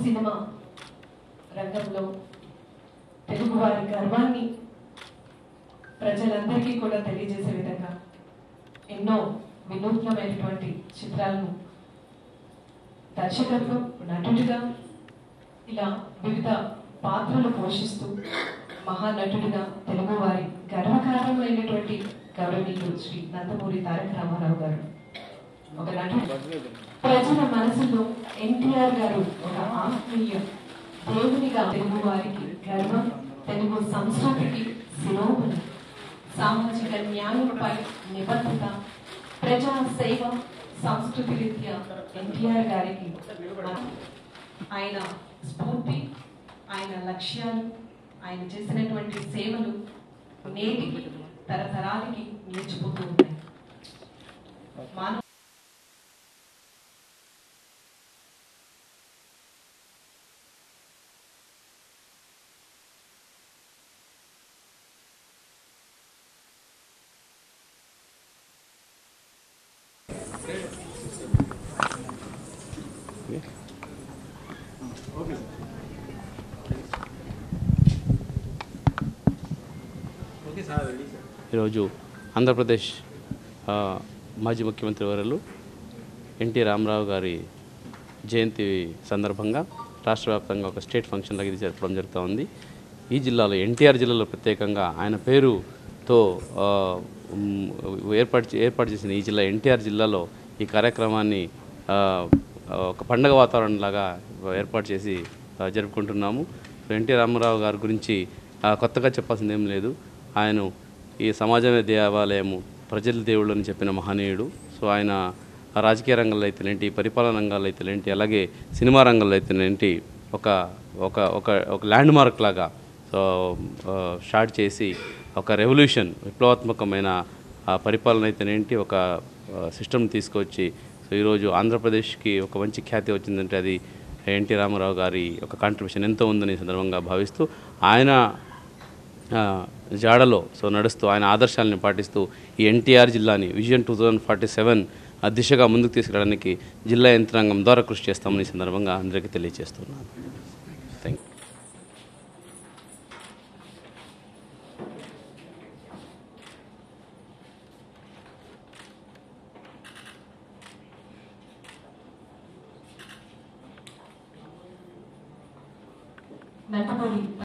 Cinema రంగంలో తెలుగు వారి గర్వాన్ని ప్రజలందరికీ కూడా తెలియజేసే విధంగా ఎన్నో వినూత్నమైనటువంటి చిత్రాలను దర్శకత్వం, నటుడిగా ఇలా వివిధ పాత్రలు పోషిస్తూ మహానటుడిగా తెలుగు వారి గర్వకారణమైనటువంటి గౌరవనీయులు శ్రీ నందమూరి తారక రామారావు గారు ఒక నటుడు. ప్రజల మనసులో ఎన్టీఆర్ గారు ఒక ఆత్మీయ దేవునిగా తెలుగు వారికి గర్వం, తెలుగు సంస్కృతికి శిరోమణి, సామాజిక న్యాయంపై నిబద్ధత, ప్రజా సేవ, సంస్కృతి రీత్యా ఎన్టీఆర్ గారికి ఆయన స్ఫూర్తి, ఆయన లక్ష్యాలు, ఆయన చేసినటువంటి సేవలు నేటికి తరతరాలకి నిలిచిపోతూ ఉన్నాయి. మానవ ఈరోజు ఆంధ్రప్రదేశ్ మాజీ ముఖ్యమంత్రి వర్యులు ఎన్టీ రామారావు గారి జయంతి సందర్భంగా రాష్ట్ర వ్యాప్తంగా ఒక స్టేట్ ఫంక్షన్ లాగా ఇది జరపడం జరుగుతూ ఉంది. ఈ జిల్లాలో ఎన్టీఆర్ జిల్లాలో ప్రత్యేకంగా ఆయన పేరుతో ఏర్పాటు చేసిన ఈ జిల్లా ఎన్టీఆర్ జిల్లాలో ఈ కార్యక్రమాన్ని ఒక పండగ వాతావరణంలాగా ఏర్పాటు చేసి జరుపుకుంటున్నాము. ఎన్టీ రామారావు గారి గురించి కొత్తగా చెప్పాల్సింది ఏం లేదు. ఆయన ఈ సమాజమే దేవాలయము, ప్రజల దేవుళ్ళు అని చెప్పిన మహనీయుడు. సో ఆయన రాజకీయ రంగంలో అయితేనేంటి, పరిపాలన రంగాల్లో అయితేనేంటి, అలాగే సినిమా రంగంలో అయితేనేంటి ఒక ఒక ఒక ఒక ల్యాండ్ మార్క్ లాగా స్టార్ట్ చేసి ఒక రెవల్యూషన్, విప్లవాత్మకమైన పరిపాలన అయితేనేంటి ఒక సిస్టమ్ తీసుకొచ్చి సో ఈరోజు ఆంధ్రప్రదేశ్కి ఒక మంచి ఖ్యాతి వచ్చిందంటే అది ఎన్టీ రామారావు గారి ఒక కాంట్రిబ్యూషన్ ఎంతో ఉందని సందర్భంగా భావిస్తూ ఆయన జాడలో నడుస్తూ ఆయన ఆదర్శాలను పాటిస్తూ ఈ ఎన్టీఆర్ జిల్లాని విజన్ 2047 దిశగా ముందుకు తీసుకెళ్ళడానికి జిల్లా యంత్రాంగం ద్వారా కృషి చేస్తామని ఈ సందర్భంగా అందరికీ తెలియజేస్తున్నాను. థ్యాంక్ నందమూరి